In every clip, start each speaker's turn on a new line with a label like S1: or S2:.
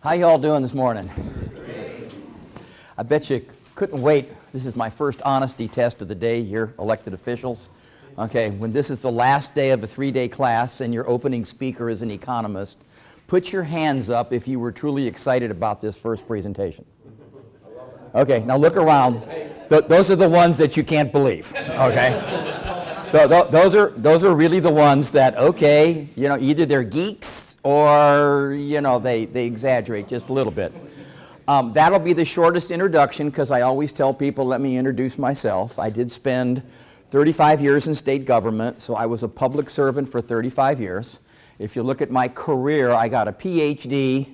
S1: How y'all doing this morning? Great. I bet you couldn't wait. This is my first honesty test of the day, you're elected officials. Okay, when this is the last day of a 3-day class and your opening speaker is an economist, put your hands up if you were truly excited about this first presentation. Okay, now look around. Those are the ones that you can't believe, okay? Those are really the ones that, okay, you know, either they're geeks or, you know, they exaggerate just a little bit. That'll be the shortest introduction because I always tell people, let me introduce myself. I did spend 35 years in state government, so I was a public servant for 35 years. If you look at my career, I got a PhD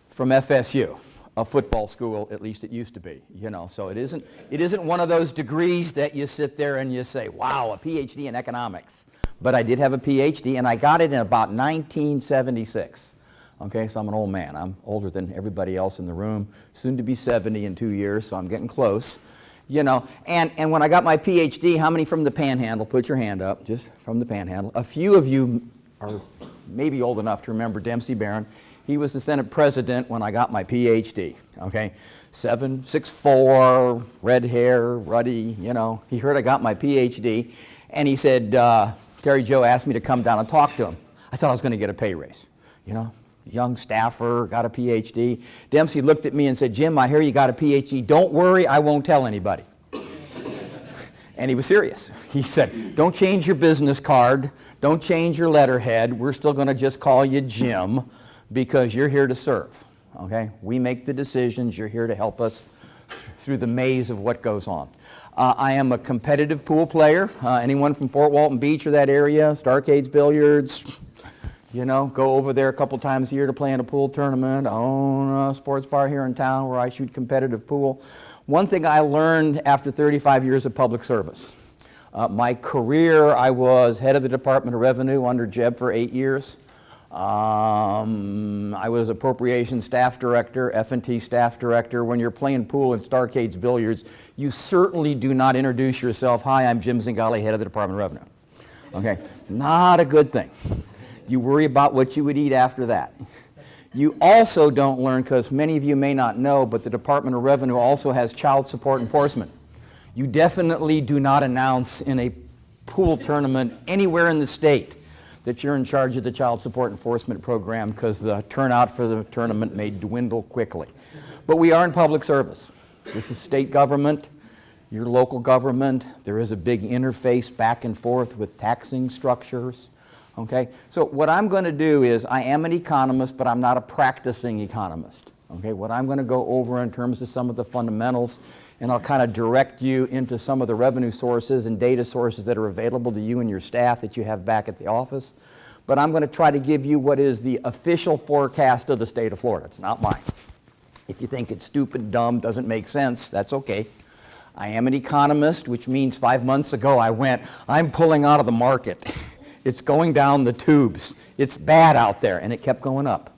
S1: from FSU, a football school, at least it used to be, you know. So it isn't one of those degrees that you sit there and you say, wow, a PhD in economics. But I did have a PhD, and I got it in about 1976. Okay, so I'm an old man. I'm older than everybody else in the room, soon to be 70 in 2 years, so I'm getting close. You know, and when I got my PhD, how many from the Panhandle? Put your hand up, just from the Panhandle. A few of you are maybe old enough to remember Dempsey Barron. He was the Senate President when I got my PhD, okay? 6'4", red hair, ruddy, you know. He heard I got my PhD, and he said, Terry Joe asked me to come down and talk to him. I thought I was going to get a pay raise, you know. Young staffer, got a PhD. Dempsey looked at me and said, Jim, I hear you got a PhD. Don't worry, I won't tell anybody. And he was serious. He said, don't change your business card. Don't change your letterhead. We're still going to just call you Jim because you're here to serve. Okay? We make the decisions. You're here to help us through the maze of what goes on. I am a competitive pool player. Anyone from Fort Walton Beach or that area, Starcades Billiards, you know, go over there a couple times a year to play in a pool tournament. I own a sports bar here in town where I shoot competitive pool. One thing I learned after 35 years of public service. My career, I was head of the Department of Revenue under Jeb for 8 years. I was appropriations staff director, F&T staff director. When you're playing pool and Starcades Billiards, you certainly do not introduce yourself, hi, I'm Jim Zingale, head of the Department of Revenue. Okay, not a good thing. You worry about what you would eat after that. You also don't learn, because many of you may not know, but the Department of Revenue also has child support enforcement. You definitely do not announce in a pool tournament anywhere in the state that you're in charge of the child support enforcement program, because the turnout for the tournament may dwindle quickly. But we are in public service. This is state government, your local government. There is a big interface back and forth with taxing structures. Okay, so what I'm going to do is, I am an economist, but I'm not a practicing economist. Okay, what I'm going to go over in terms of some of the fundamentals, and I'll kind of direct you into some of the revenue sources and data sources that are available to you and your staff that you have back at the office. But I'm going to try to give you what is the official forecast of the state of Florida. It's not mine. If you think it's stupid, dumb, doesn't make sense, that's okay. I am an economist, which means 5 months ago I went, I'm pulling out of the market. It's going down the tubes. It's bad out there, and it kept going up.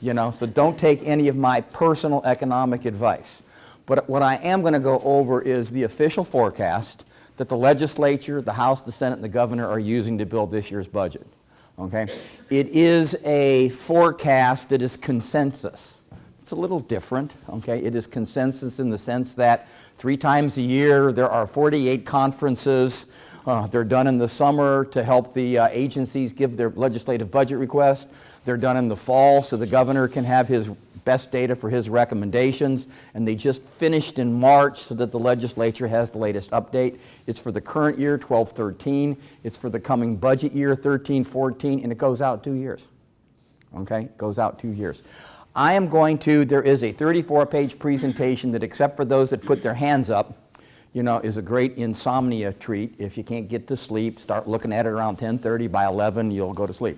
S1: You know, so don't take any of my personal economic advice. But what I am going to go over is the official forecast that the legislature, the House, the Senate, and the governor are using to build this year's budget. Okay? It is a forecast that is consensus. It's a little different, okay? It is consensus in the sense that 3 times a year there are 48 conferences. They're done in the summer to help the agencies give their legislative budget requests. They're done in the fall so the governor can have his best data for his recommendations. And they just finished in March so that the legislature has the latest update. It's for the current year, 12-13. It's for the coming budget year, 13-14, and it goes out 2 years. Okay, it goes out 2 years. I am going to, there is a 34-page presentation that, except for those that put their hands up, you know, is a great insomnia treat. If you can't get to sleep, start looking at it around 10:30. By 11, you'll go to sleep.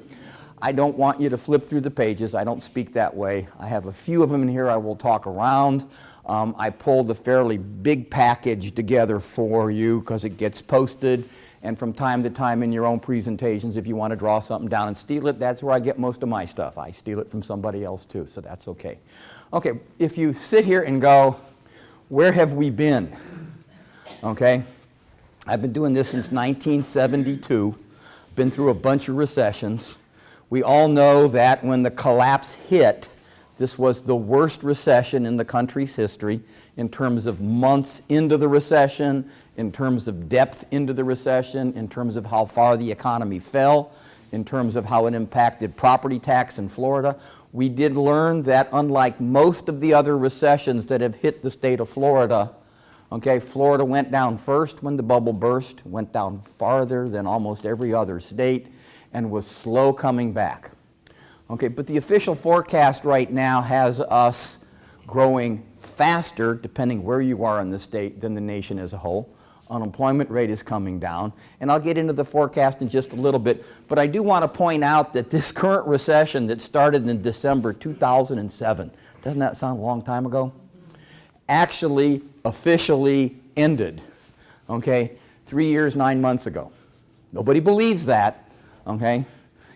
S1: I don't want you to flip through the pages. I don't speak that way. I have a few of them in here I will talk around. I pulled a fairly big package together for you because it gets posted. And from time to time in your own presentations, if you want to draw something down and steal it, that's where I get most of my stuff. I steal it from somebody else too, so that's okay. Okay, if you sit here and go, where have we been? Okay, I've been doing this since 1972, been through a bunch of recessions. We all know that when the collapse hit, This was the worst recession in the country's history in terms of months into the recession, in terms of depth into the recession, in terms of how far the economy fell, in terms of how it impacted property tax in Florida. We did learn that unlike most of the other recessions that have hit the state of Florida, okay, Florida went down first when the bubble burst, went down farther than almost every other state, and was slow coming back. Okay, but the official forecast right now has us growing faster, depending where you are in the state, than the nation as a whole. Unemployment rate is coming down, and I'll get into the forecast in just a little bit, but I do want to point out that this current recession that started in December 2007, doesn't that sound a long time ago? Actually, officially ended, okay, 3 years, 9 months ago. Nobody believes that, okay?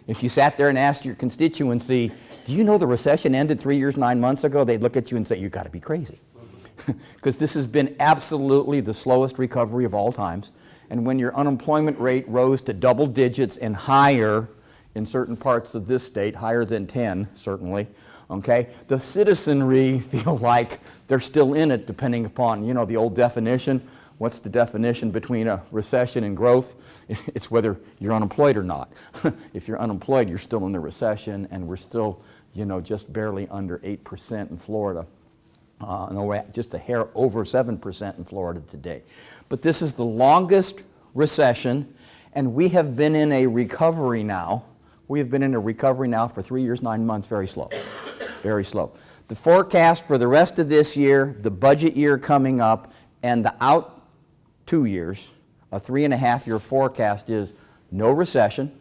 S1: If you sat there and asked your constituency, do you know the recession ended 3 years, 9 months ago? They'd look at you and say, you've got to be crazy. Because this has been absolutely the slowest recovery of all times. And when your unemployment rate rose to double digits and higher in certain parts of this state, higher than 10, certainly, okay, the citizenry feel like they're still in it, depending upon, you know, the old definition. What's the definition between a recession and growth? It's whether you're unemployed or not. If you're unemployed, you're still in the recession, and we're still, you know, just barely under 8% in Florida. No, just a hair over 7% in Florida today. But this is the longest recession, and we have been in a recovery now. We have been in a recovery now for 3 years, 9 months, very slow, very slow. The forecast for the rest of this year, the budget year coming up, and the out 2 years, a 3.5-year forecast is no recession,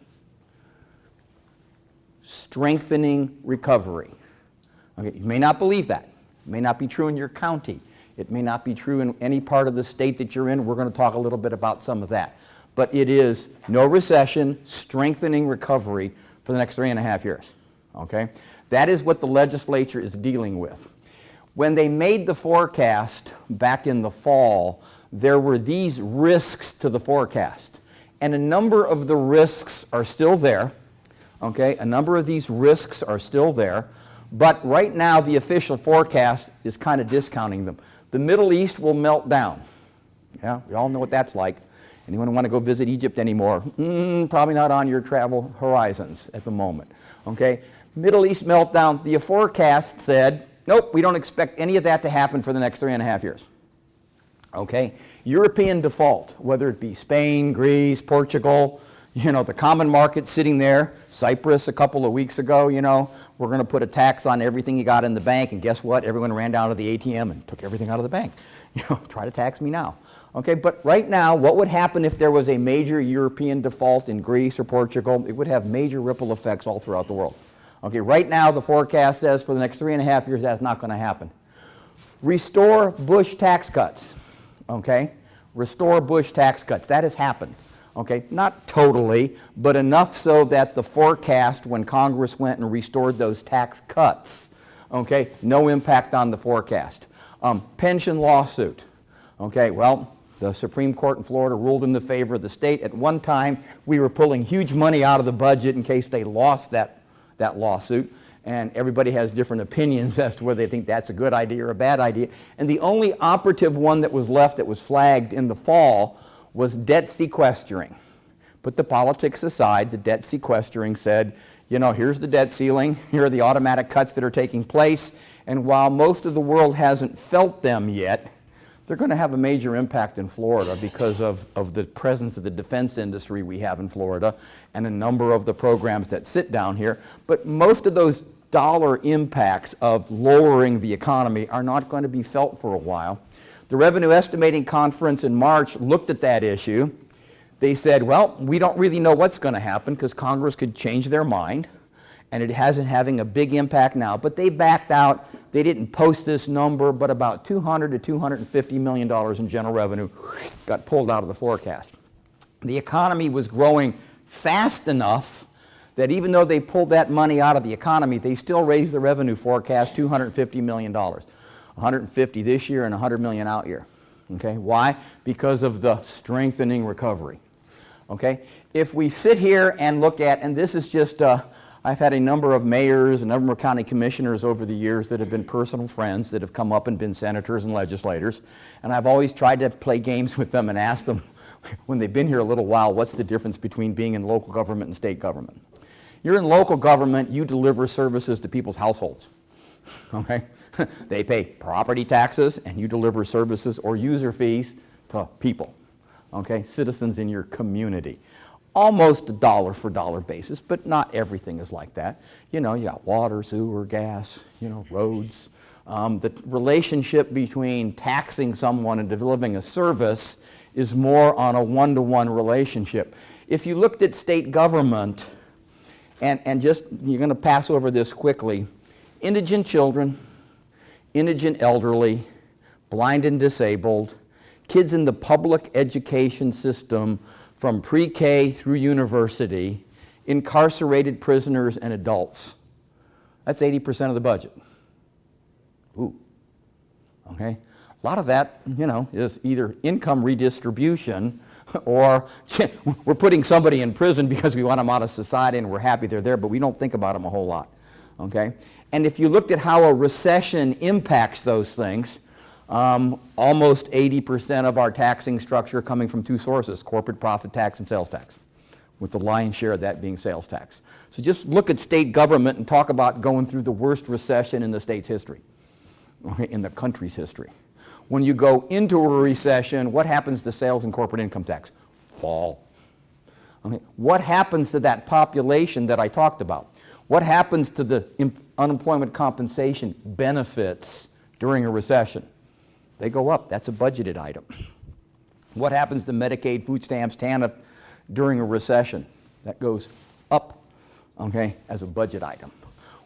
S1: strengthening recovery. Okay, you may not believe that. It may not be true in your county. It may not be true in any part of the state that you're in. We're going to talk a little bit about some of that. But it is no recession, strengthening recovery for the next 3.5 years. Okay? That is what the legislature is dealing with. When they made the forecast back in the fall, there were these risks to the forecast. And a number of the risks are still there. Okay? A number of these risks are still there. But right now, the official forecast is kind of discounting them. The Middle East will melt down. Yeah, we all know what that's like. Anyone want to go visit Egypt anymore? Probably not on your travel horizons at the moment. Okay, Middle East meltdown. The forecast said, nope, we don't expect any of that to happen for the next 3.5 years. Okay, European default, whether it be Spain, Greece, Portugal, you know, the common market sitting there, Cyprus a couple of weeks ago, you know, we're going to put a tax on everything you got in the bank, and guess what? Everyone ran down to the ATM and took everything out of the bank. You know, try to tax me now. Okay, but right now, what would happen if there was a major European default in Greece or Portugal? It would have major ripple effects all throughout the world. Okay, right now, the forecast says for the next 3.5 years, that's not going to happen. Restore Bush tax cuts. Okay, restore Bush tax cuts. That has happened. Okay, not totally, but enough so that the forecast when Congress went and restored those tax cuts, okay, no impact on the forecast. Pension lawsuit. Okay, well, the Supreme Court in Florida ruled in the favor of the state. At one time, we were pulling huge money out of the budget in case they lost that lawsuit, and everybody has different opinions as to whether they think that's a good idea or a bad idea. And the only operative one that was left that was flagged in the fall was debt sequestering. Put the politics aside, the debt sequestering said, you know, here's the debt ceiling, here are the automatic cuts that are taking place, and while most of the world hasn't felt them yet, they're going to have a major impact in Florida because of the presence of the defense industry we have in Florida and a number of the programs that sit down here. But most of those dollar impacts of lowering the economy are not going to be felt for a while. The Revenue Estimating Conference in March looked at that issue. They said, well, we don't really know what's going to happen because Congress could change their mind, and it hasn't having a big impact now. But they backed out. They didn't post this number, but about $200 to $250 million in general revenue got pulled out of the forecast. The economy was growing fast enough that even though they pulled that money out of the economy, they still raised the revenue forecast $250 million. 150 this year and 100 million out year. Okay, why? Because of the strengthening recovery. Okay, if we sit here and look at, and this is just a I've had a number of mayors, a number of county commissioners over the years that have been personal friends that have come up and been senators and legislators. And I've always tried to play games with them and ask them, when they've been here a little while, what's the difference between being in local government and state government? You're in local government, you deliver services to people's households. Okay? They pay property taxes and you deliver services or user fees to people. Okay? Citizens in your community. Almost a dollar for dollar basis, but not everything is like that. You know, you got water, sewer, gas, you know, roads. The relationship between taxing someone and delivering a service is more on a one-to-one relationship. If you looked at state government, and just, you're going to pass over this quickly, indigent children, indigent elderly, blind and disabled, kids in the public education system from pre-K through university, incarcerated prisoners and adults. That's 80% of the budget. Ooh, okay? A lot of that, you know, is either income redistribution or we're putting somebody in prison because we want them out of society and we're happy they're there, but we don't think about them a whole lot, okay? And if you looked at how a recession impacts those things, almost 80% of our taxing structure coming from two sources, corporate profit tax and sales tax, with the lion's share of that being sales tax. So just look at state government and talk about going through the worst recession in the state's history, okay, in the country's history. When you go into a recession, what happens to sales and corporate income tax? Fall. Okay. What happens to that population that I talked about? What happens to the unemployment compensation benefits during a recession? They go up. That's a budgeted item. What happens to Medicaid, food stamps, TANF during a recession? That goes up, okay, as a budget item.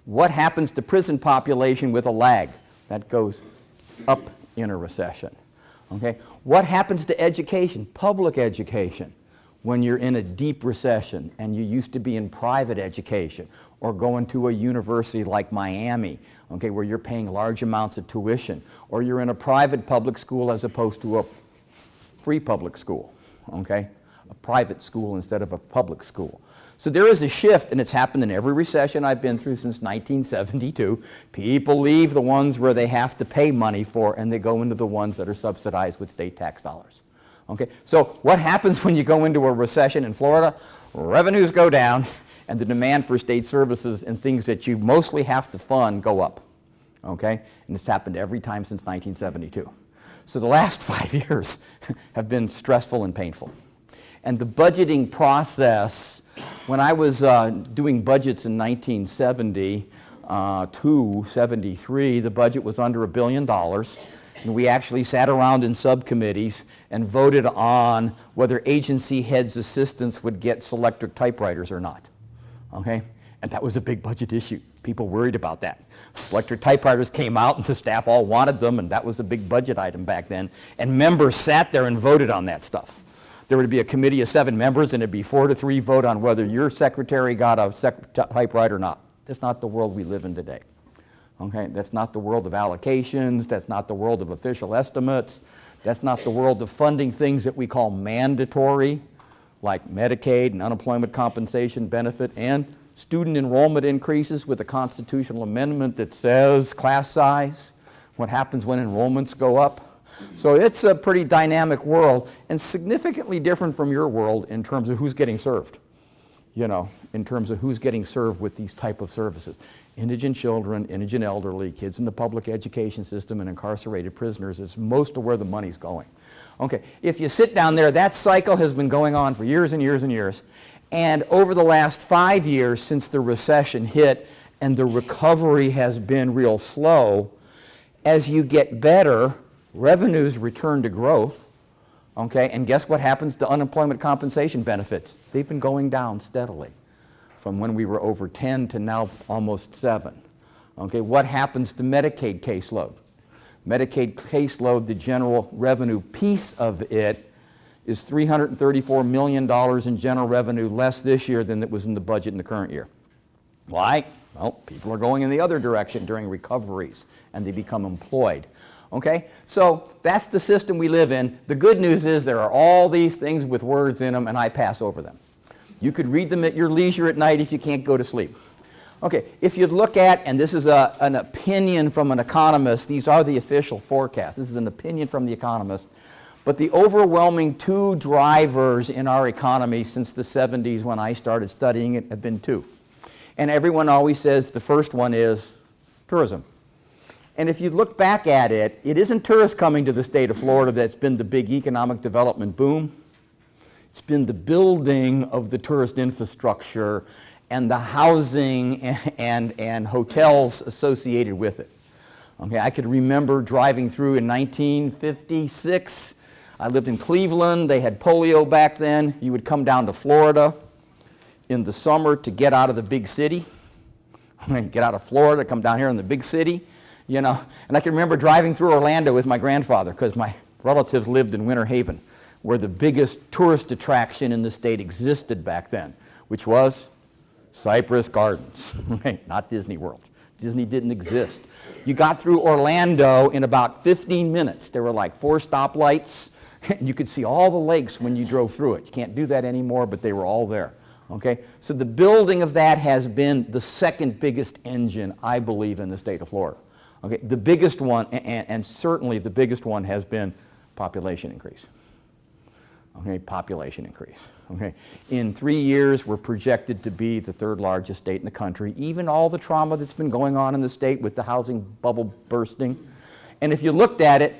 S1: What happens to prison population with a lag? That goes up in a recession, okay? What happens to education, public education, when you're in a deep recession and you used to be in private education or going to a university like Miami, okay, where you're paying large amounts of tuition, or you're in a private public school as opposed to a free public school, okay? A private school instead of a public school. So there is a shift, and it's happened in every recession I've been through since 1972. People leave the ones where they have to pay money for, and they go into the ones that are subsidized with state tax dollars. Okay, so what happens when you go into a recession in Florida? Revenues go down, and the demand for state services and things that you mostly have to fund go up. Okay, and it's happened every time since 1972. So the last 5 years have been stressful and painful. And the budgeting process, when I was doing budgets in 1972, 73, the budget was under $1 billion. And we actually sat around in subcommittees and voted on whether agency heads' assistants would get selectric typewriters or not. Okay? And that was a big budget issue. People worried about that. Selectric typewriters came out and the staff all wanted them, and that was a big budget item back then. And members sat there and voted on that stuff. There would be a committee of 7 members, and it'd be 4-3 vote on whether your secretary got a typewriter or not. That's not the world we live in today. Okay, that's not the world of allocations. That's not the world of official estimates. That's not the world of funding things that we call mandatory, like Medicaid and unemployment compensation benefit, and student enrollment increases with a constitutional amendment that says class size, what happens when enrollments go up. So it's a pretty dynamic world and significantly different from your world in terms of who's getting served, you know, in terms of who's getting served with these type of services. Indigent children, indigent elderly, kids in the public education system, and incarcerated prisoners is most of where the money's going. Okay, if you sit down there, that cycle has been going on for years and years and years. And over the last 5 years since the recession hit and the recovery has been real slow, as you get better, revenues return to growth, okay, and guess what happens to unemployment compensation benefits? They've been going down steadily from when we were over 10 to now almost 7. Okay, what happens to Medicaid caseload? Medicaid caseload, the general revenue piece of it, is $334 million in general revenue less this year than it was in the budget in the current year. Why? Well, people are going in the other direction during recoveries and they become employed. Okay, so that's the system we live in. The good news is there are all these things with words in them and I pass over them. You could read them at your leisure at night if you can't go to sleep. Okay, if you look at, and this is an opinion from an economist, these are the official forecasts. This is an opinion from the economist. But the overwhelming two drivers in our economy since the 70s when I started studying it have been two. And everyone always says the first one is tourism. And if you look back at it, it isn't tourists coming to the state of Florida that's been the big economic development boom. It's been the building of the tourist infrastructure and the housing and hotels associated with it. Okay, I could remember driving through in 1956. I lived in Cleveland. They had polio back then. You would come down to Florida in the summer to get out of the big city. Get out of Florida, come down here in the big city, you know. And I can remember driving through Orlando with my grandfather because my relatives lived in Winter Haven, where the biggest tourist attraction in the state existed back then, which was Cypress Gardens, not Disney World. Disney didn't exist. You got through Orlando in about 15 minutes. There were like 4 stoplights. You could see all the lakes when you drove through it. You can't do that anymore, but they were all there. Okay? So the building of that has been the second biggest engine, I believe, in the state of Florida. Okay? The biggest one, and certainly the biggest one, has been population increase. Okay? Population increase. Okay? In 3 years, we're projected to be the 3rd largest state in the country, even all the trauma that's been going on in the state with the housing bubble bursting. And if you looked at it,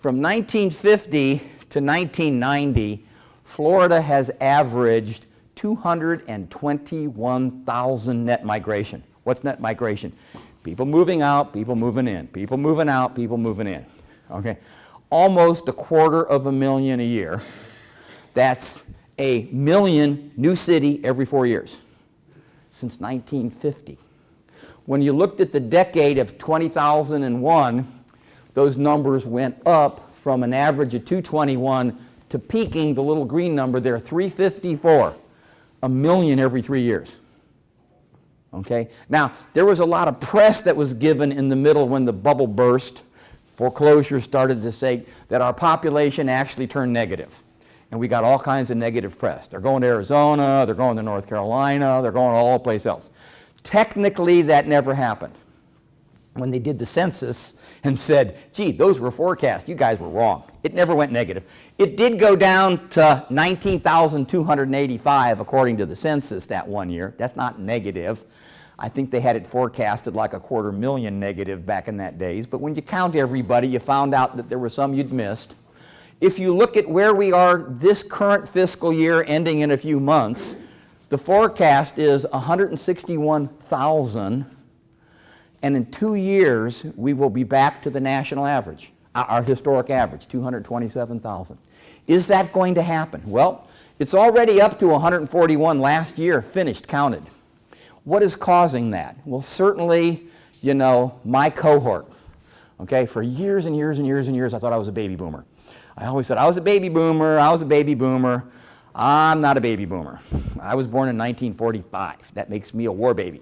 S1: from 1950 to 1990, Florida has averaged 221,000 net migration. What's net migration? People moving out, people moving in. People moving out, people moving in. Okay? Almost 250,000 a year. That's 1 million new city every 4 years since 1950. When you looked at the decade of 2001, those numbers went up from an average of 221 to peaking, the little green number there, 354, 1 million every 3 years. Okay? Now, there was a lot of press that was given in the middle when the bubble burst. Foreclosures started to say that our population actually turned negative. And we got all kinds of negative press. They're going to Arizona, they're going to North Carolina, they're going all place else. Technically, that never happened. When they did the census and said, gee, those were forecasts, you guys were wrong. It never went negative. It did go down to 19,285 according to the census that one year. That's not negative. I think they had it forecasted like 250,000 negative back in that days. But when you count everybody, you found out that there were some you'd missed. If you look at where we are this current fiscal year ending in a few months, the forecast is 161,000. And in 2 years, we will be back to the national average, our historic average, 227,000. Is that going to happen? Well, it's already up to 141 last year, finished, counted. What is causing that? Well, certainly, you know, my cohort. Okay, for years and years and years and years, I thought I was a baby boomer. I always said, I was a baby boomer, I was a baby boomer. I'm not a baby boomer. I was born in 1945. That makes me a war baby.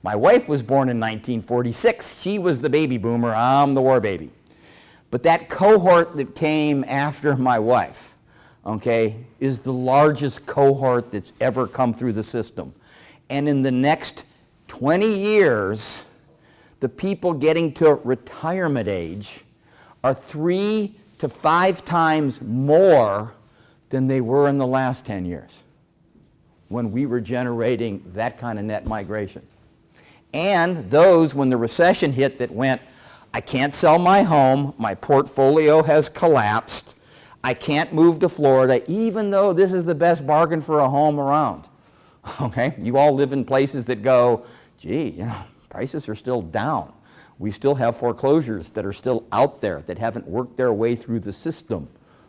S1: My wife was born in 1946. She was the baby boomer. I'm the war baby. But that cohort that came after my wife, okay, is the largest cohort that's ever come through the system. And in the next 20 years, the people getting to retirement age are 3 to 5 times more than they were in the last 10 years when we were generating that kind of net migration. And those, when the recession hit, that went, I can't sell my home, my portfolio has collapsed, I can't move to Florida, even though this is the best bargain for a home around. Okay? You all live in places that go, gee, you know, prices are still down. We still have foreclosures that are still out there that haven't worked their way through the system.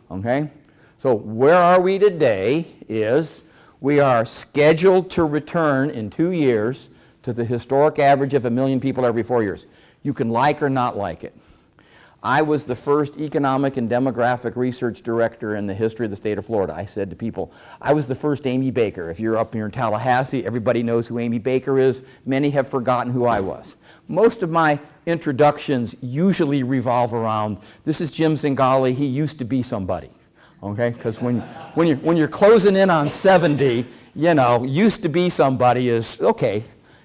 S1: Okay? So where are we today is we are scheduled to return in 2 years to the historic average of 1 million people every 4 years. You can like or not like it. I was the first economic and demographic research director in the history of the state of Florida. I said to people, I was the first Amy Baker. If you're up here in Tallahassee, everybody knows who Amy Baker is. Many have forgotten who I was. Most of my introductions usually revolve around, this is Jim Zingale, he used to be somebody. Okay, because when you're closing in on 70, you know, used to be somebody is, okay,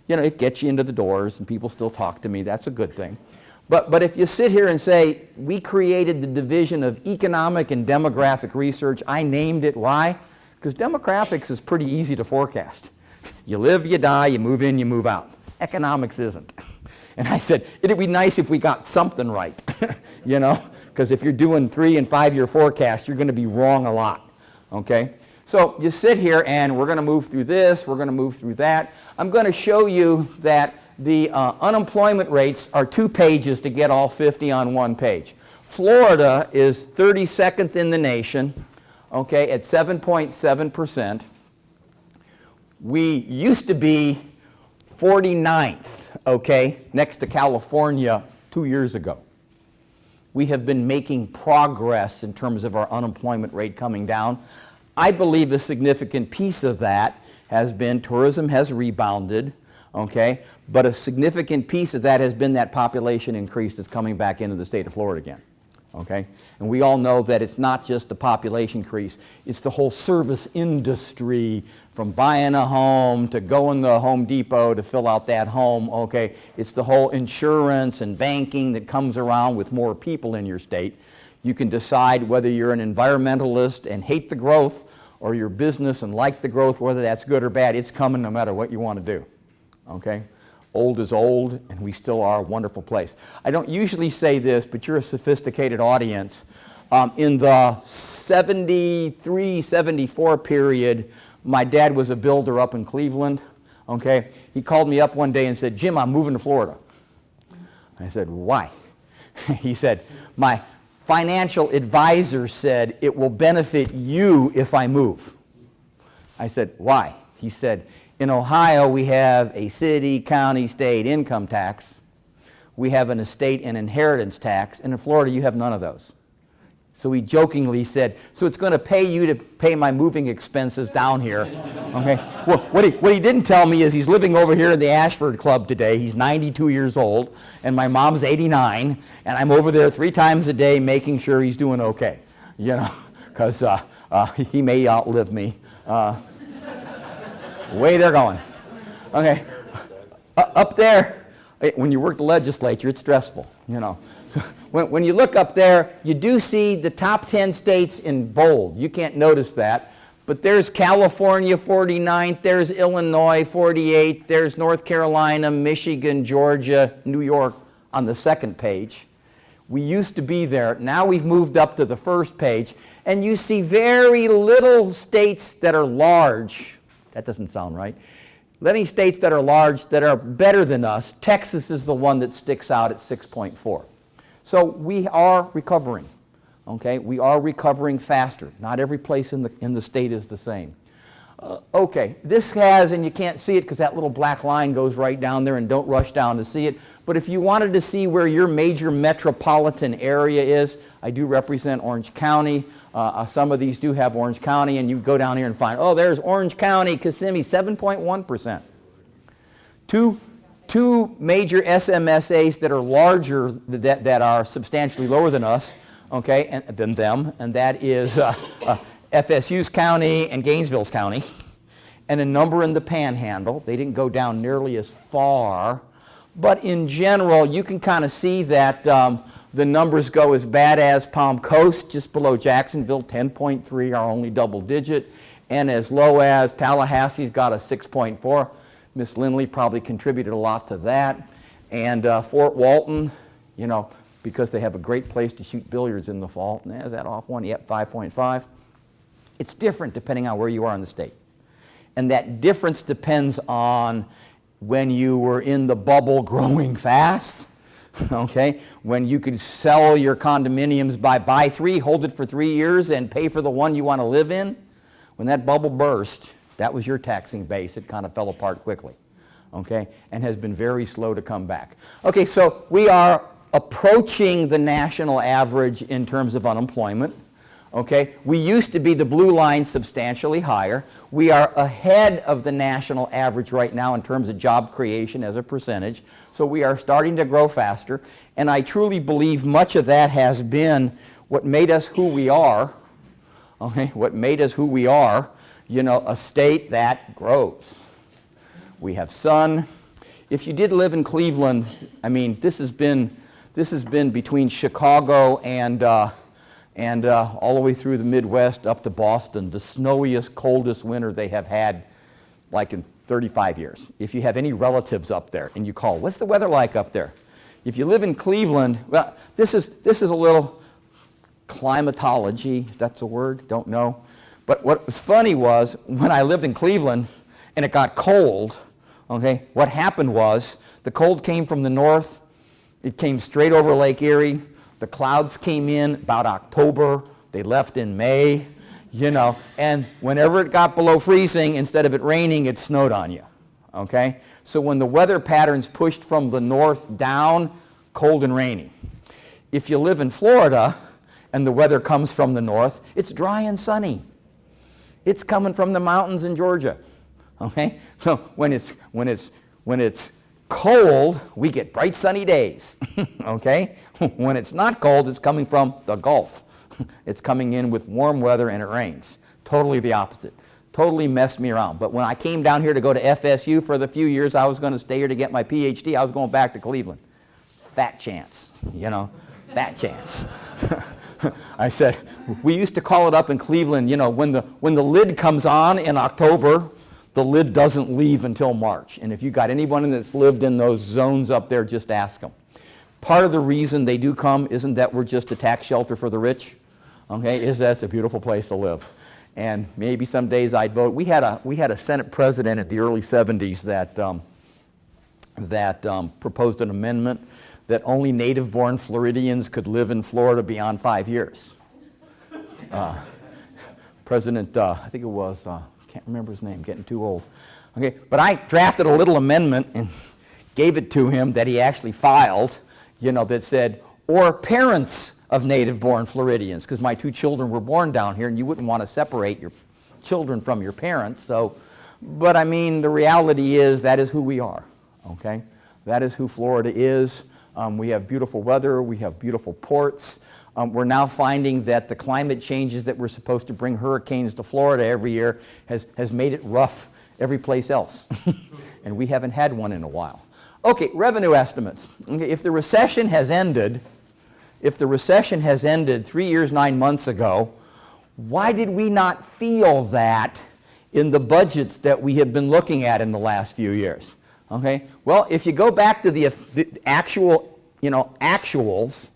S1: You know, it gets you into the doors and people still talk to me. That's a good thing. But if you sit here and say, we created the division of economic and demographic research, I named it. Why? Because demographics is pretty easy to forecast. You live, you die, you move in, you move out. Economics isn't. And I said, it'd be nice if we got something right, you know, because if you're doing 3 and 5 year forecasts, you're going to be wrong a lot, okay? So you sit here and we're going to move through this, we're going to move through that. I'm going to show you that the unemployment rates are 2 pages to get all 50 on 1 page. Florida is 32nd in the nation, okay, at 7.7%. We used to be 49th, okay, next to California 2 years ago. We have been making progress in terms of our unemployment rate coming down. I believe a significant piece of that has been tourism has rebounded, okay, but a significant piece of that has been that population increase that's coming back into the state of Florida again, okay? And we all know that it's not just the population increase, it's the whole service industry, from buying a home to going to Home Depot to fill out that home, okay? It's the whole insurance and banking that comes around with more people in your state. You can decide whether you're an environmentalist and hate the growth, or your business and like the growth, whether that's good or bad. It's coming no matter what you want to do, okay? Old is old, and we still are a wonderful place. I don't usually say this, but you're a sophisticated audience. In the 73, 74 period, my dad was a builder up in Cleveland, okay? He called me up one day and said, Jim, I'm moving to Florida. I said, why? He said, my financial advisor said it will benefit you if I move. I said, why? He said, in Ohio, we have a city, county, state income tax. We have an estate and inheritance tax. And in Florida, you have none of those. So he jokingly said, so it's going to pay you to pay my moving expenses down here. Okay. Well, what he didn't tell me is he's living over here in the Ashford Club today. He's 92 years old, and my mom's 89, and I'm over there 3 times a day making sure he's doing okay, you know, because he may outlive me. Way they're going. Okay. Up there, when you work the legislature, it's stressful, you know. So when you look up there, you do see the top 10 states in bold. You can't notice that. But there's California 49th, there's Illinois 48th, there's North Carolina, Michigan, Georgia, New York on the 2nd page. We used to be there. Now we've moved up to the 1st page. And you see very little states that are large. That doesn't sound right. Many states that are large that are better than us. Texas is the one that sticks out at 6.4. So we are recovering, okay? We are recovering faster. Not every place in the state is the same. Okay, this has, and you can't see it because that little black line goes right down there, and don't rush down to see it. But if you wanted to see where your major metropolitan area is, I do represent Orange County. Some of these do have Orange County, and you go down here and find, oh, there's Orange County, Kissimmee, 7.1%. Two major SMSAs that are larger, that are substantially lower than us, okay, and than them, and that is FSU's county and Gainesville's county, and a number in the Panhandle. They didn't go down nearly as far, but in general, you can kind of see that the numbers go as bad as Palm Coast, just below Jacksonville, 10.3 are only double digit, and as low as Tallahassee's got a 6.4. Miss Lindley probably contributed a lot to that. And Fort Walton, you know, because they have a great place to shoot billiards in the fall. Is that off one? Yep, 5.5. It's different depending on where you are in the state. And that difference depends on when you were in the bubble growing fast, okay? When you could sell your condominiums by buy 3, hold it for 3 years, and pay for the one you want to live in. When that bubble burst, that was your taxing base. It kind of fell apart quickly, okay, and has been very slow to come back. Okay, so we are approaching the national average in terms of unemployment, okay. We used to be the blue line substantially higher. We are ahead of the national average right now in terms of job creation as a percentage, so we are starting to grow faster, and I truly believe much of that has been what made us who we are, okay, what made us who we are. You know, a state that grows. We have sun, if you did live in Cleveland, I mean, this has been between Chicago and all the way through the Midwest up to Boston, the snowiest, coldest winter they have had like in 35 years. If you have any relatives up there and you call, what's the weather like up there? If you live in Cleveland, well, this is a little climatology, if that's a word, don't know. But what was funny was when I lived in Cleveland and it got cold, okay, what happened was the cold came from the north, it came straight over Lake Erie, the clouds came in about October, they left in May, you know, and whenever it got below freezing, instead of it raining, it snowed on you, okay? So when the weather patterns pushed from the north down, cold and rainy. If you live in Florida and the weather comes from the north, it's dry and sunny. It's coming from the mountains in Georgia, okay? So when it's cold, we get bright sunny days, okay? When it's not cold, it's coming from the Gulf. It's coming in with warm weather and it rains. Totally the opposite. Totally messed me around. But when I came down here to go to FSU for the few years I was going to stay here to get my PhD, I was going back to Cleveland. Fat chance, you know, fat chance. I said, we used to call it up in Cleveland, you know, when the lid comes on in October, the lid doesn't leave until March. And if you got anyone that's lived in those zones up there, just ask them. Part of the reason they do come isn't that we're just a tax shelter for the rich, okay, is that it's a beautiful place to live. And maybe some days I'd vote. We had a Senate president in the early 70s that proposed an amendment that only native-born Floridians could live in Florida beyond 5 years. President, I think it was, can't remember his name, getting too old. Okay, but I drafted a little amendment and gave it to him that he actually filed, you know, that said, or parents of native-born Floridians, because my 2 children were born down here, and you wouldn't want to separate your children from your parents. So, but I mean, the reality is that is who we are. Okay, that is who Florida is. We have beautiful weather. We have beautiful ports. We're now finding that the climate changes that we're supposed to bring hurricanes to Florida every year has made it rough every place else, and we haven't had one in a while. Okay, revenue estimates. Okay, if the recession has ended 3 years, 9 months ago, why did we not feel that in the budgets that we have been looking at in the last few years? Okay, well, if you go back to the actual, you know, actuals,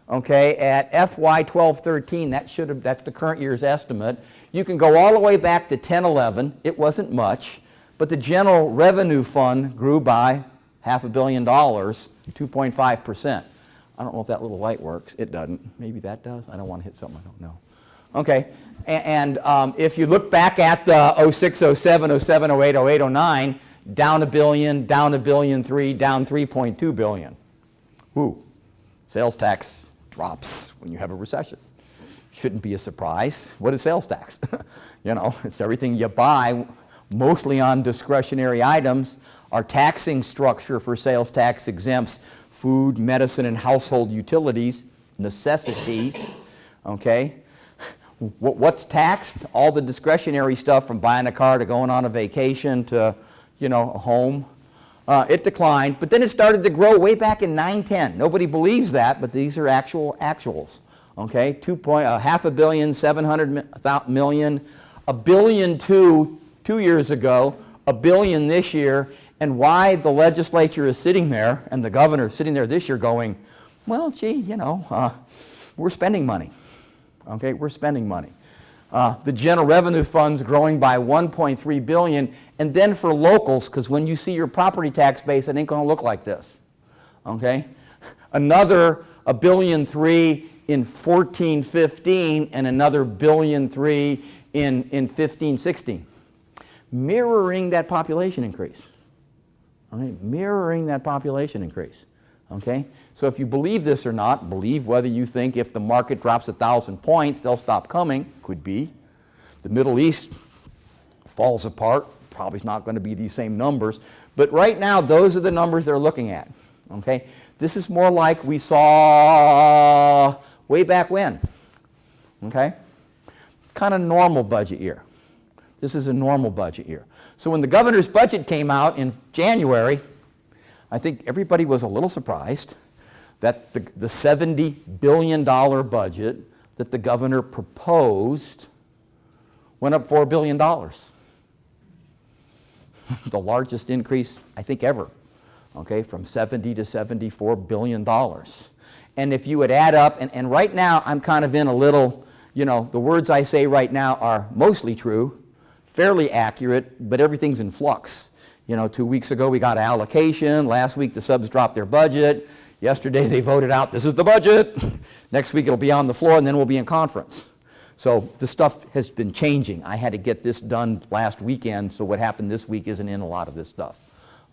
S1: okay, at FY 12-13, that's the current year's estimate. You can go all the way back to 10-11. It wasn't much, but the general revenue fund grew by $500 million, 2.5%. I don't know if that little light works. It doesn't. Maybe that does. I don't want to hit something I don't know. Okay, and if you look back at the 06, 07, 07, 08, 08, 09, down $1 billion, down $1.3 billion, down $3.2 billion. Woo. Sales tax drops when you have a recession. Shouldn't be a surprise. What is sales tax? You know, it's everything you buy, mostly on discretionary items. Our taxing structure for sales tax exempts food, medicine, and household utilities, necessities, okay? What's taxed? All the discretionary stuff from buying a car to going on a vacation to, you know, a home. It declined, but then it started to grow way back in 9-10. Nobody believes that, but these are actuals. Okay, $500 million, $700 million, $1.2 billion 2 years ago, $1 billion this year, and why the legislature is sitting there and the governor is sitting there this year going, well, gee, you know, we're spending money. Okay, we're spending money. The general revenue fund's growing by $1.3 billion, and then for locals, because when you see your property tax base, it ain't going to look like this. Okay, another $1.3 billion in 14-15, and another $1.3 billion in 15-16, mirroring that population increase. Okay, mirroring that population increase. Okay, so if you believe this or not, believe whether you think if the market drops 1,000 points, they'll stop coming. Could be. The Middle East falls apart. Probably not going to be these same numbers. But right now, those are the numbers they're looking at. Okay, this is more like we saw way back when. Okay, kind of normal budget year. This is a normal budget year. So when the governor's budget came out in January, I think everybody was a little surprised that the $70 billion budget that the governor proposed went up $4 billion. The largest increase, I think, ever, okay, from $70 to $74 billion. And if you would add up, and right now I'm kind of in a little, you know, the words I say right now are mostly true, fairly accurate, but everything's in flux. You know, 2 weeks ago we got allocation, last week the subs dropped their budget, yesterday they voted out, this is the budget, next week it'll be on the floor and then we'll be in conference. So the stuff has been changing. I had to get this done last weekend, so what happened this week isn't in a lot of this stuff.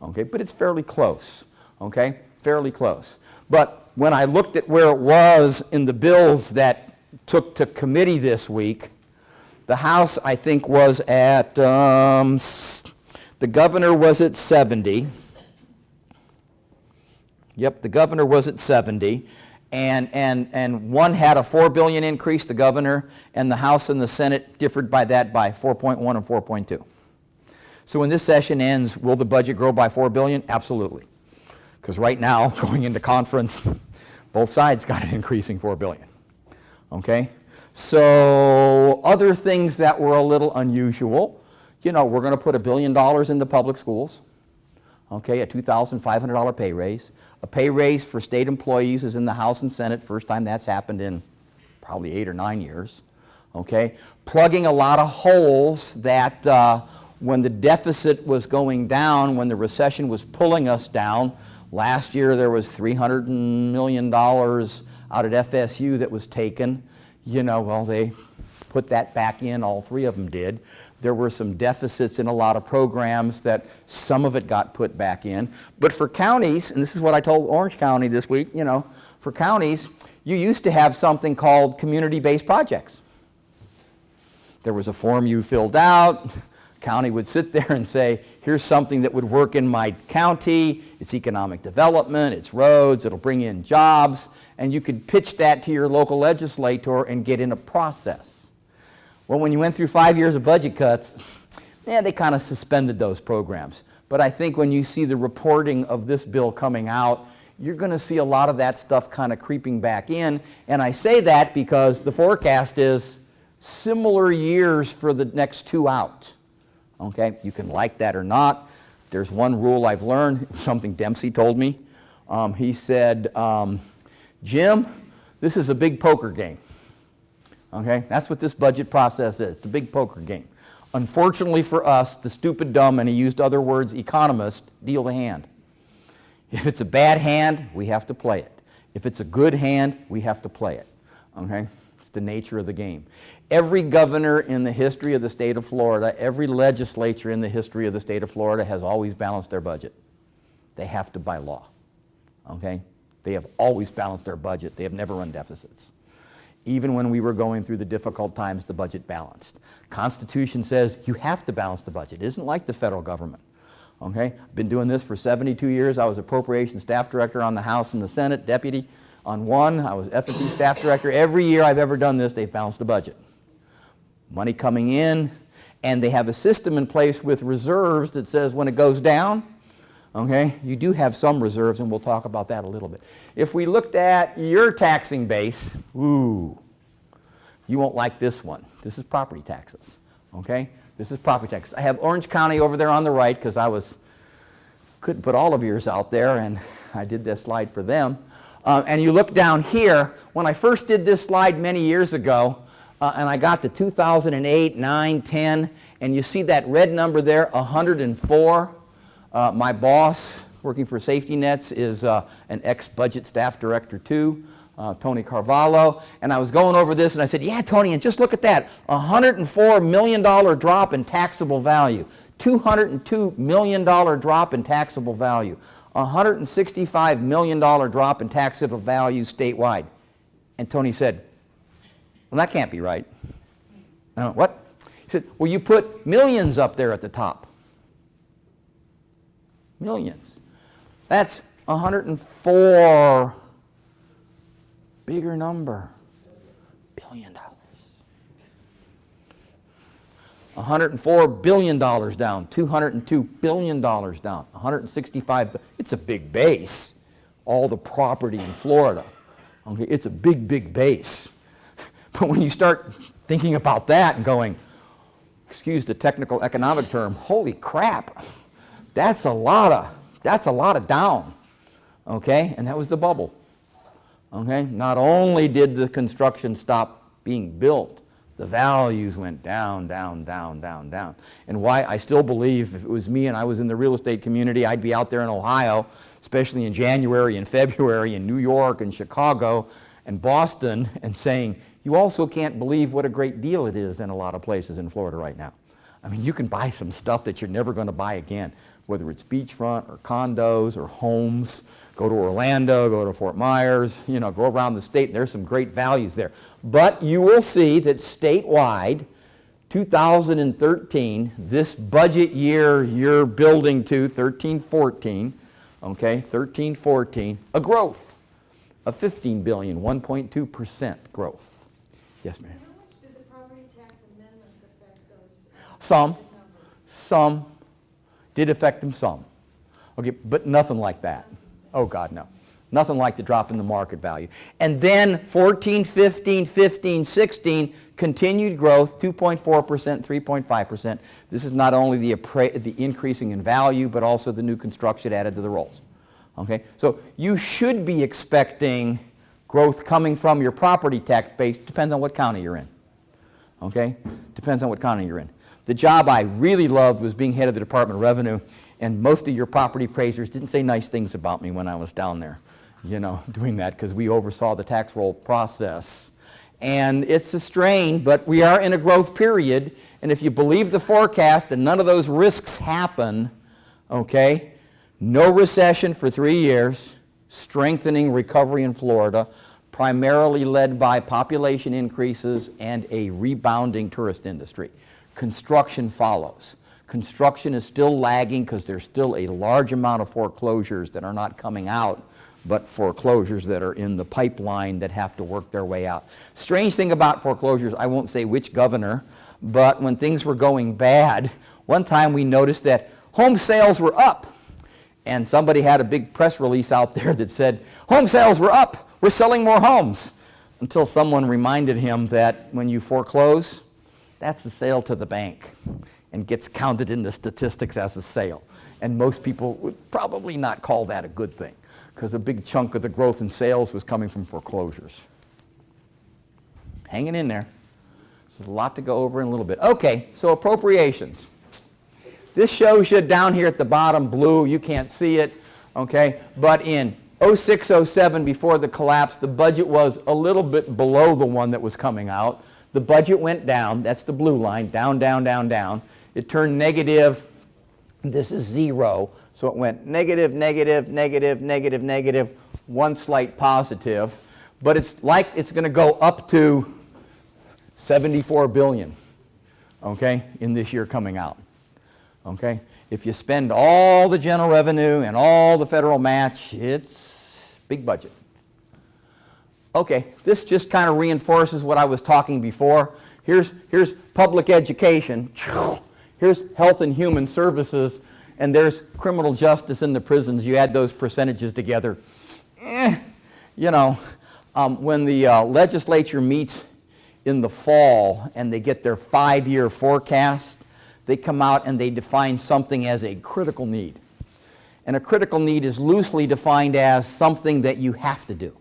S1: Okay, but it's fairly close, okay, fairly close. But when I looked at where it was in the bills that took to committee this week, the House, I think, was at, the governor was at 70. Yep, the governor was at 70. And one had a $4 billion increase, the governor, and the House and the Senate differed by that by 4.1 and 4.2. So when this session ends, will the budget grow by $4 billion? Absolutely. Because right now, going into conference, both sides got an increasing $4 billion. Okay? So other things that were a little unusual, you know, we're going to put $1 billion into public schools. Okay, a $2,500 pay raise. A pay raise for state employees is in the House and Senate. First time that's happened in probably 8 or 9 years. Okay, plugging a lot of holes that when the deficit was going down, when the recession was pulling us down, last year there was $300 million out at FSU that was taken. You know, well, they put that back in, all three of them did. There were some deficits in a lot of programs that some of it got put back in. But for counties, and this is what I told Orange County this week, you know, for counties, you used to have something called community-based projects. There was a form you filled out. County would sit there and say, here's something that would work in my county. It's economic development, it's roads, it'll bring in jobs. And you could pitch that to your local legislator and get in a process. Well, when you went through 5 years of budget cuts, yeah, they kind of suspended those programs. But I think when you see the reporting of this bill coming out, you're going to see a lot of that stuff kind of creeping back in. And I say that because the forecast is similar years for the next 2 out. Okay, you can like that or not. There's one rule I've learned, something Dempsey told me. He said, Jim, this is a big poker game. Okay, that's what this budget process is. It's a big poker game. Unfortunately for us, the stupid, dumb, and he used other words, economists, deal the hand. If it's a bad hand, we have to play it. If it's a good hand, we have to play it. Okay, it's the nature of the game. Every governor in the history of the state of Florida, every legislature in the history of the state of Florida has always balanced their budget. They have to by law. Okay, they have always balanced their budget. They have never run deficits. Even when we were going through the difficult times, the budget balanced. Constitution says you have to balance the budget. It isn't like the federal government. Okay? I've been doing this for 72 years. I was appropriations staff director on the House and the Senate, deputy on one. I was F&T staff director. Every year I've ever done this, they've balanced the budget. Money coming in, and they have a system in place with reserves that says when it goes down, okay, you do have some reserves, and we'll talk about that a little bit. If we looked at your taxing base, ooh, you won't like this one. This is property taxes, okay? This is property taxes. I have Orange County over there on the right because couldn't put all of yours out there, and I did this slide for them. And you look down here, when I first did this slide many years ago, and I got to 2008, 9, 10, and you see that red number there, 104. My boss, working for Safety Nets, is an ex-budget staff director too, Tony Carvalho. And I was going over this and I said, yeah, Tony, and just look at that, $104 million drop in taxable value, $202 million drop in taxable value, $165 million drop in taxable value statewide. And Tony said, well, that can't be right. I went, what? He said, well, you put millions up there at the top. Millions. That's 104, bigger number, $1 billion. $104 billion down, $202 billion down, $165 billion. It's a big base, all the property in Florida. Okay, it's a big, big base. But when you start thinking about that and going, excuse the technical economic term, holy crap, that's a lot of down. Okay, and that was the bubble. Okay, not only did the construction stop being built, the values went down, down, down, down, down. And why I still believe if it was me and I was in the real estate community, I'd be out there in Ohio, especially in January and February, in New York and Chicago and Boston, and saying, you also can't believe what a great deal it is in a lot of places in Florida right now. I mean, you can buy some stuff that you're never going to buy again, whether it's beachfront or condos or homes. Go to Orlando, go to Fort Myers, you know, go around the state. There's some great values there. But you will see that statewide, 2013, this budget year you're building to, 13-14, okay, 13-14, a growth of $15 billion, 1.2% growth. Yes, ma'am.
S2: How much did the property tax amendments affect those?
S1: Some did affect them some. Okay, but nothing like that. Oh God, no. Nothing like the drop in the market value. And then 14, 15, 15, 16, continued growth, 2.4%, 3.5%. This is not only the increasing in value, but also the new construction added to the rolls. Okay, so you should be expecting growth coming from your property tax base. Depends on what county you're in. Okay, depends on what county you're in. The job I really loved was being head of the Department of Revenue, and most of your property appraisers didn't say nice things about me when I was down there, you know, doing that, because we oversaw the tax roll process. And it's a strain, but we are in a growth period, and if you believe the forecast and none of those risks happen, okay, no recession for 3 years, strengthening recovery in Florida, primarily led by population increases and a rebounding tourist industry. Construction follows. Construction is still lagging because there's still a large amount of foreclosures that are not coming out, but foreclosures that are in the pipeline that have to work their way out. Strange thing about foreclosures, I won't say which governor, but when things were going bad, one time we noticed that home sales were up. And somebody had a big press release out there that said, home sales were up, we're selling more homes. Until someone reminded him that when you foreclose, that's a sale to the bank and gets counted in the statistics as a sale. And most people would probably not call that a good thing, because a big chunk of the growth in sales was coming from foreclosures. Hanging in there. There's a lot to go over in a little bit. Okay, so appropriations. This shows you down here at the bottom, blue, you can't see it, okay? But in 06, 07, before the collapse, the budget was a little bit below the one that was coming out. The budget went down, that's the blue line, down, down, down, down. It turned negative, this is zero, so it went negative, negative, negative, negative, negative, one slight positive. But it's like it's going to go up to 74 billion, okay, in this year coming out. Okay, if you spend all the general revenue and all the federal match, it's big budget. Okay, this just kind of reinforces what I was talking before. Here's public education, here's health and human services, and there's criminal justice in the prisons. You add those percentages together. You know, when the legislature meets in the fall and they get their 5-year forecast, they come out and they define something as a critical need. And a critical need is loosely defined as something that you have to do.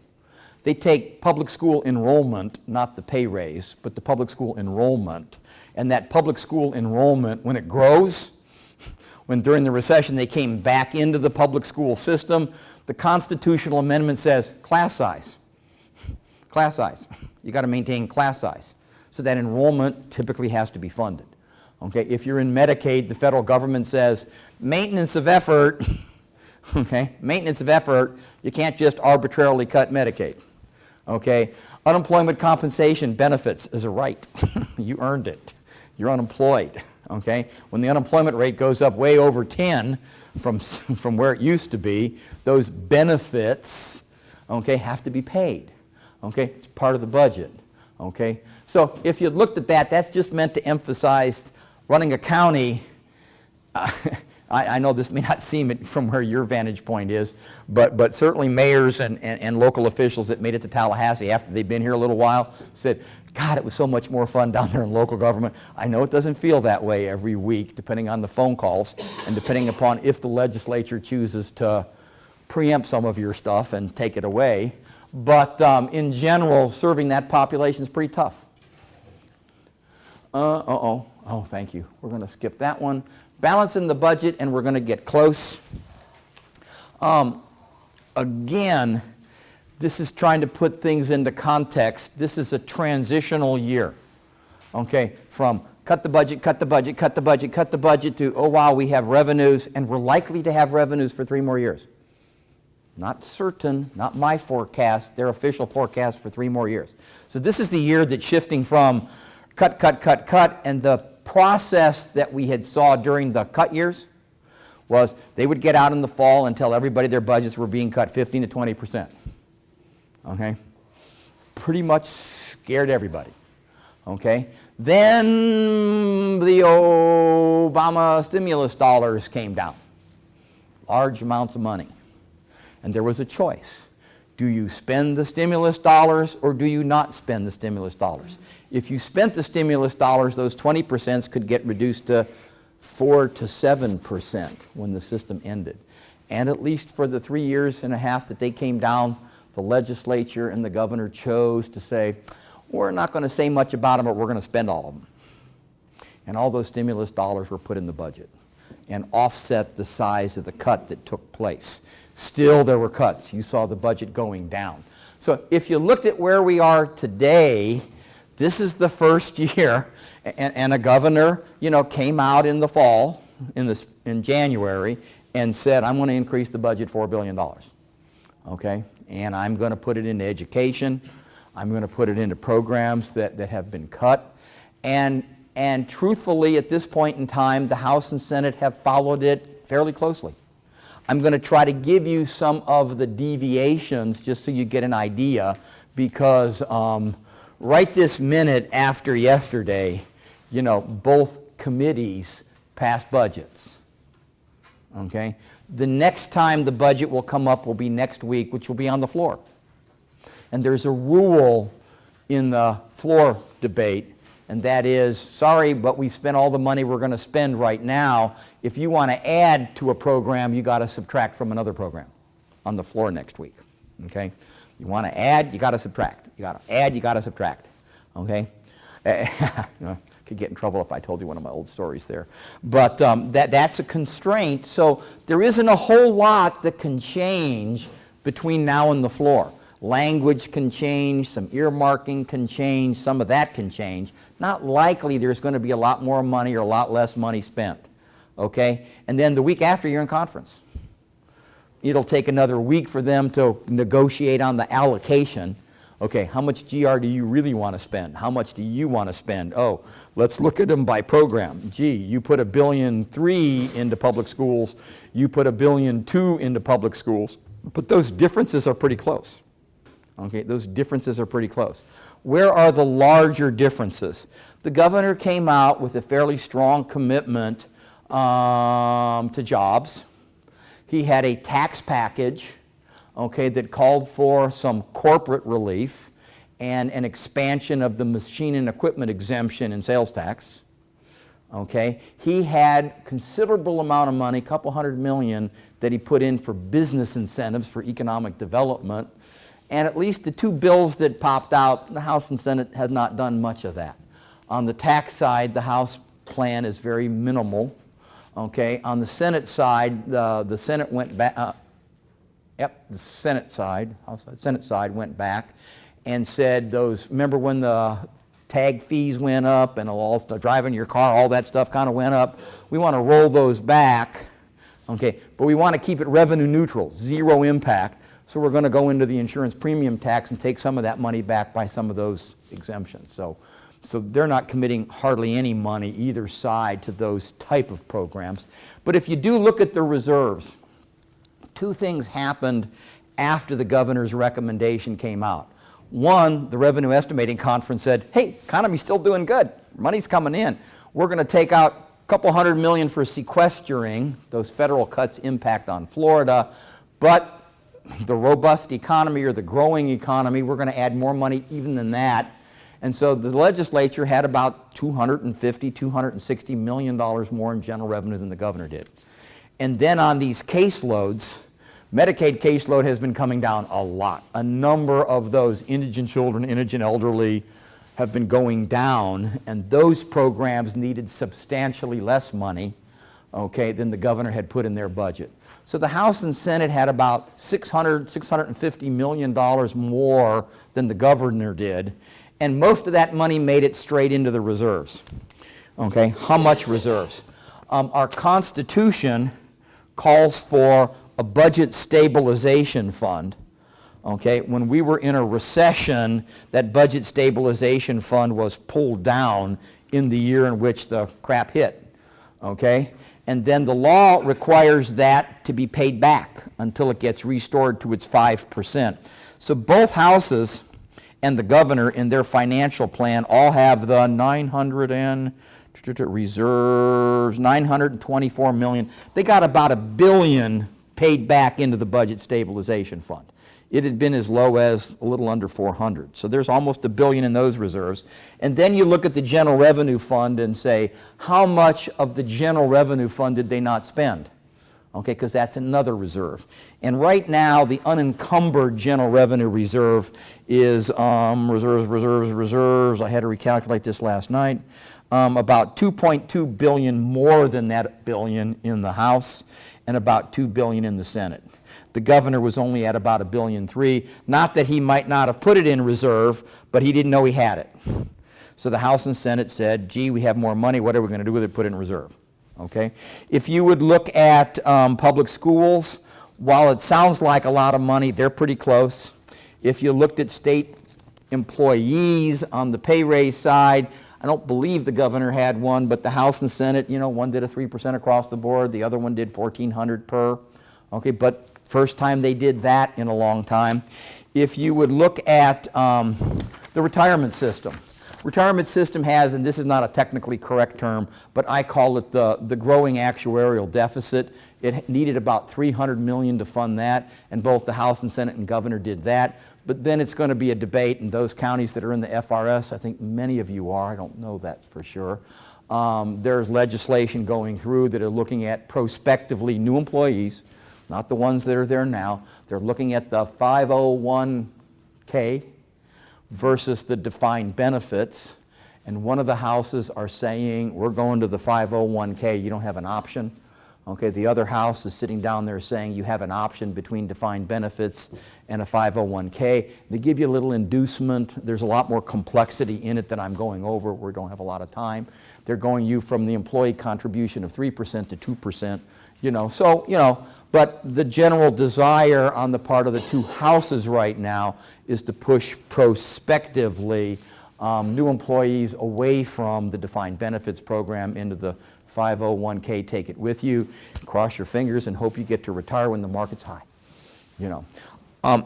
S1: They take public school enrollment, not the pay raise, but the public school enrollment. And that public school enrollment, when it grows, when during the recession they came back into the public school system, the constitutional amendment says class size. Class size. You got to maintain class size. So that enrollment typically has to be funded. Okay, if you're in Medicaid, the federal government says maintenance of effort, okay, maintenance of effort, you can't just arbitrarily cut Medicaid. Okay, unemployment compensation benefits is a right. You earned it. You're unemployed. Okay, when the unemployment rate goes up way over 10 from where it used to be, those benefits, okay, have to be paid. Okay, it's part of the budget. Okay, so if you looked at that, that's just meant to emphasize running a county, I know this may not seem it from where your vantage point is, but certainly mayors and local officials that made it to Tallahassee after they'd been here a little while said, God, it was so much more fun down there in local government. I know it doesn't feel that way every week, depending on the phone calls and depending upon if the legislature chooses to preempt some of your stuff and take it away. But in general, serving that population is pretty tough. Oh, thank you. We're going to skip that one. Balancing the budget, and we're going to get close. Again, this is trying to put things into context. This is a transitional year, okay? From cut the budget, cut the budget, cut the budget, cut the budget to, oh wow, we have revenues, and we're likely to have revenues for 3 more years. Not certain, not my forecast, their official forecast for 3 more years. So this is the year that's shifting from cut, cut, cut, cut, and the process that we had saw during the cut years was they would get out in the fall and tell everybody their budgets were being cut 15 to 20%. Okay? Pretty much scared everybody. Okay? Then the Obama stimulus dollars came down. Large amounts of money. And there was a choice. Do you spend the stimulus dollars or do you not spend the stimulus dollars? If you spent the stimulus dollars, those 20% could get reduced to 4 to 7% when the system ended. And at least for the 3.5 years that they came down, the legislature and the governor chose to say, we're not going to say much about them, but we're going to spend all of them. And all those stimulus dollars were put in the budget and offset the size of the cut that took place. Still, there were cuts. You saw the budget going down. So if you looked at where we are today, this is the first year, and a governor, came out in the fall, in January, and said, I'm going to increase the budget $4 billion. Okay? And I'm going to put it into education. I'm going to put it into programs that have been cut. And truthfully, at this point in time, the House and Senate have followed it fairly closely. I'm going to try to give you some of the deviations just so you get an idea, because right this minute after yesterday, both committees passed budgets. Okay? The next time the budget will come up will be next week, which will be on the floor. And there's a rule in the floor debate, and that is, sorry, but we spent all the money we're going to spend right now. If you want to add to a program, you got to subtract from another program on the floor next week. Okay? You want to add, you got to subtract. You got to add, you got to subtract. Okay? Could get in trouble if I told you one of my old stories there. But that's a constraint. So there isn't a whole lot that can change between now and the floor. Language can change, some earmarking can change, some of that can change. Not likely there's going to be a lot more money or a lot less money spent. Okay? And then the week after, you're in conference. It'll take another week for them to negotiate on the allocation. Okay, how much GR do you really want to spend? How much do you want to spend? Oh, let's look at them by program. Gee, you put $1.3 billion into public schools. You put $1.2 billion into public schools. But those differences are pretty close. Okay, those differences are pretty close. Where are the larger differences? The governor came out with a fairly strong commitment to jobs. He had a tax package, okay, that called for some corporate relief and an expansion of the machine and equipment exemption in sales tax. Okay, he had considerable amount of money, $200 million, that he put in for business incentives for economic development. And at least the 2 bills that popped out, the House and Senate had not done much of that. On the tax side, the House plan is very minimal. Okay, on the Senate side, the Senate went back. The Senate side went back and said those. Remember when the tag fees went up and all stuff, driving your car, all that stuff kind of went up. We want to roll those back. Okay, but we want to keep it revenue neutral, zero impact. So we're going to go into the insurance premium tax and take some of that money back by some of those exemptions. So they're not committing hardly any money either side to those type of programs. But if you do look at the reserves, 2 things happened after the governor's recommendation came out. One, the Revenue Estimating Conference said, hey, economy's still doing good. Money's coming in. We're going to take out a couple $100 million for sequestering. Those federal cuts impact on Florida. But the robust economy or the growing economy, we're going to add more money even than that. And so the legislature had about $250, $260 million more in general revenue than the governor did. And then on these caseloads, Medicaid caseload has been coming down a lot. A number of those indigent children, indigent elderly have been going down, and those programs needed substantially less money, okay, than the governor had put in their budget. So the House and Senate had about $650 million more than the governor did, and most of that money made it straight into the reserves. Okay, how much reserves? Our Constitution calls for a budget stabilization fund. Okay, when we were in a recession, that budget stabilization fund was pulled down in the year in which the crap hit. Okay, and then the law requires that to be paid back until it gets restored to its 5%. So both houses and the governor in their financial plan all have the reserves, $924 million. They got about $1 billion paid back into the budget stabilization fund. It had been as low as a little under 400. So there's almost $1 billion in those reserves. And then you look at the general revenue fund and say, how much of the general revenue fund did they not spend? Okay, because that's another reserve. And right now, the unencumbered general revenue reserve is reserves. I had to recalculate this last night. About $2.2 billion more than that billion in the House, and about $2 billion in the Senate. The governor was only at about $1.3 billion. Not that he might not have put it in reserve, but he didn't know he had it. So the House and Senate said, gee, we have more money, what are we going to do with it? Put it in reserve. Okay? If you would look at public schools, while it sounds like a lot of money, they're pretty close. If you looked at state employees on the pay raise side, I don't believe the governor had one, but the House and Senate, you know, one did a 3% across the board, the other one did $1,400 per. Okay, but first time they did that in a long time. If you would look at the retirement system. Retirement system has, and this is not a technically correct term, but I call it the growing actuarial deficit. It needed about $300 million to fund that, and both the House and Senate and governor did that. But then it's going to be a debate in those counties that are in the FRS. I think many of you are. I don't know that for sure. There's legislation going through that are looking at prospectively new employees, not the ones that are there now. They're looking at the 501k versus the defined benefits. And one of the houses are saying, we're going to the 501k, you don't have an option. Okay, the other house is sitting down there saying you have an option between defined benefits and a 501k. They give you a little inducement. There's a lot more complexity in it than I'm going over. We don't have a lot of time. They're going you from the employee contribution of 3% to 2%. You know, so, you know, but the general desire on the part of the two houses right now is to push prospectively new employees away from the defined benefits program into the 501k, take it with you, cross your fingers and hope you get to retire when the market's high, you know.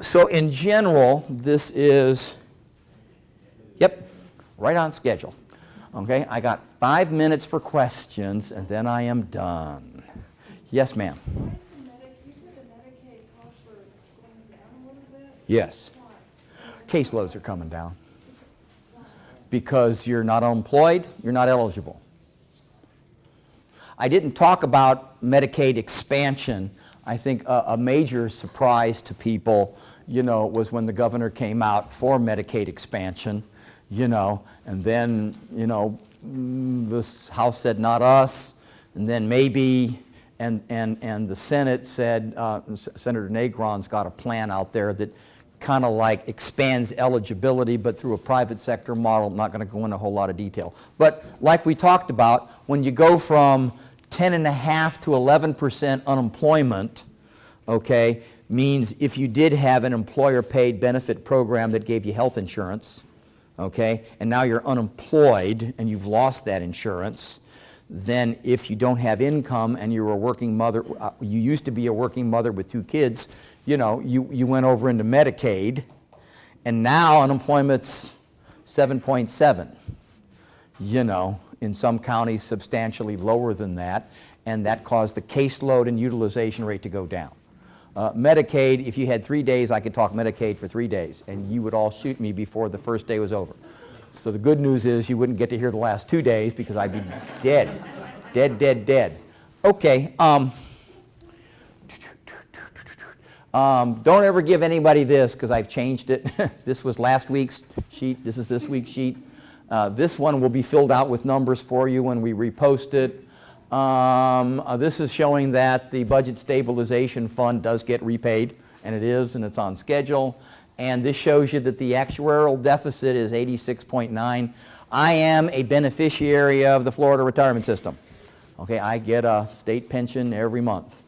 S1: So in general, this is, yep, right on schedule. Okay, I got 5 minutes for questions and then I am done. Yes, ma'am.
S2: Why is you said the Medicaid costs were going down a little bit?
S1: Yes.
S2: Why?
S1: Caseloads are coming down. Because you're not unemployed, you're not eligible. I didn't talk about Medicaid expansion. I think a major surprise to people, you know, was when the governor came out for Medicaid expansion, you know, and then, you know, this House said not us, and then maybe, and the Senate said, Senator Negron's got a plan out there that kind of like expands eligibility, but through a private sector model. I'm not going to go into a whole lot of detail. But like we talked about, when you go from 10.5 to 11% unemployment, okay, means if you did have an employer-paid benefit program that gave you health insurance, okay, and now you're unemployed and you've lost that insurance, then if you don't have income and you're a working mother, you used to be a working mother with 2 kids, you know, you went over into Medicaid, And now unemployment's 7.7. You know, in some counties substantially lower than that, and that caused the caseload and utilization rate to go down. Medicaid, if you had 3 days, I could talk Medicaid for 3 days, and you would all shoot me before the first day was over. So the good news is you wouldn't get to hear the last 2 days because I'd be dead, dead. Okay. Don't ever give anybody this because I've changed it. This was last week's sheet. This is this week's sheet. This one will be filled out with numbers for you when we repost it. This is showing that the Budget Stabilization Fund does get repaid, and it is, and it's on schedule. And this shows you that the actuarial deficit is 86.9. I am a beneficiary of the Florida retirement system. Okay, I get a state pension every month.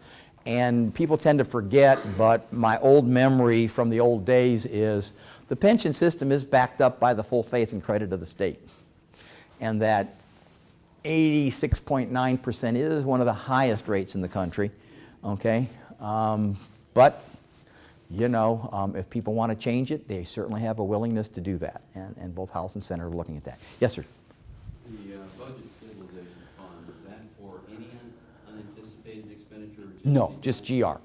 S1: And people tend to forget, but my old memory from the old days is the pension system is backed up by the full faith and credit of the state. And that 86.9% is one of the highest rates in the country, okay? But, you know, if people want to change it, they certainly have a willingness to do that. And both House and Senate are looking at that. Yes, sir?
S3: The Budget Stabilization Fund, is that for any unanticipated expenditure?
S1: No, just GR.
S3: Okay.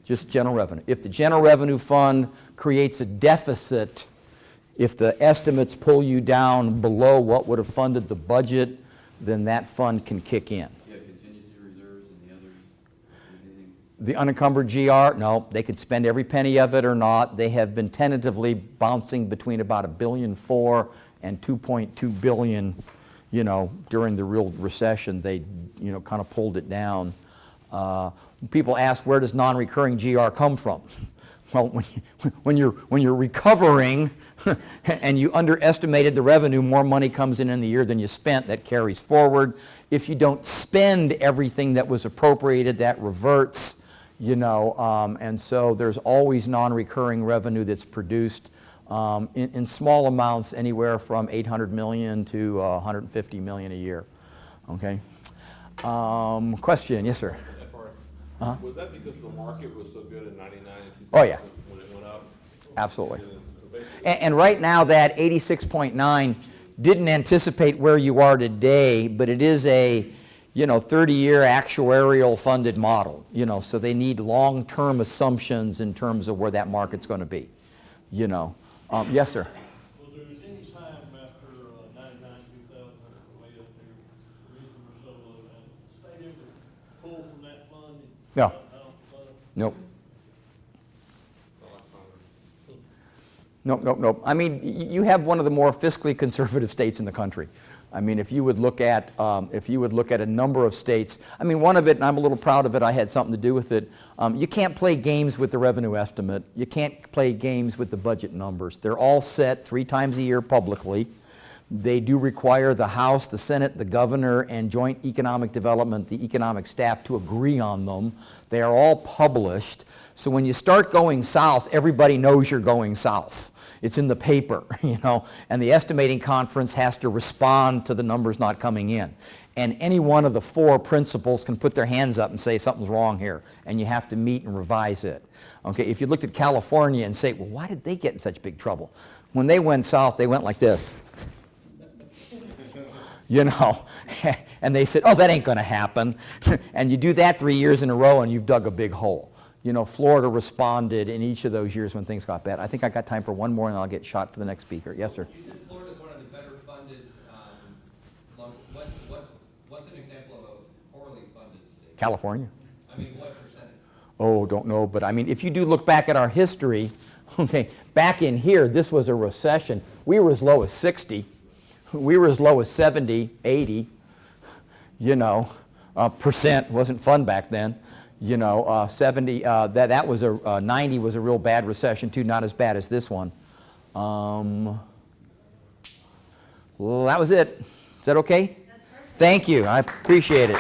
S1: Just general revenue. If the general revenue fund creates a deficit, if the estimates pull you down below what would have funded the budget, then that fund can kick in.
S3: You have contingency reserves and the others, anything?
S1: The unencumbered GR, no, they can spend every penny of it or not. They have been tentatively bouncing between about $1.4 billion and $2.2 billion, you know, during the real recession. They, you know, kind of pulled it down. People ask, where does non-recurring GR come from? Well, when you're recovering and you underestimated the revenue, more money comes in the year than you spent, that carries forward. If you don't spend everything that was appropriated, that reverts, you know, and so there's always non-recurring revenue that's produced in small amounts, anywhere from $800 million to $150 million a year, okay? Question, yes, sir?
S4: Was that because the market was so good in 99 and 2000
S1: Oh, yeah.
S4: when it went up?
S1: Absolutely.
S4: So basically,
S1: And right now, that 86.9 didn't anticipate where you are today, but it is a, you know, 30-year actuarial funded model, you know, so they need long-term assumptions in terms of where that market's going to be, you know. Yes, sir?
S5: Was there any time after 99, 2000, way up there, reason or so, and the state ever pull from that fund? And
S1: No.
S5: shut down the fund?
S1: Nope. Nope. I mean, you have one of the more fiscally conservative states in the country. I mean, if you would look at a number of states, I mean, one of it, and I'm a little proud of it, I had something to do with it. You can't play games with the revenue estimate. You can't play games with the budget numbers. They're all set 3 times a year publicly. They do require the House, the Senate, the governor, and joint economic development, the economic staff, to agree on them. They are all published. So when you start going south, everybody knows you're going south. It's in the paper, you know, and the estimating conference has to respond to the numbers not coming in. And any one of the 4 principals can put their hands up and say something's wrong here, and you have to meet and revise it. Okay, if you looked at California and say, well, why did they get in such big trouble? When they went south, they went like this. You know, and they said, oh, that ain't going to happen. And you do that 3 years in a row and you've dug a big hole. You know, Florida responded in each of those years when things got bad. I think I got time for one more and I'll get shot for the next speaker. Yes, sir?
S6: You said Florida is one of the better funded, what's an example of a poorly funded state?
S1: California.
S6: I mean, what percentage?
S1: Oh, don't know, but I mean, if you do look back at our history, okay, back in here, this was a recession. We were as low as 60. We were as low as 70, 80, you know, percent. Wasn't fun back then. You know, 70, that was a, 90 was a real bad recession too, not as bad as this one. Well, that was it. Is that okay?
S2: That's perfect.
S1: Thank you. I appreciate it.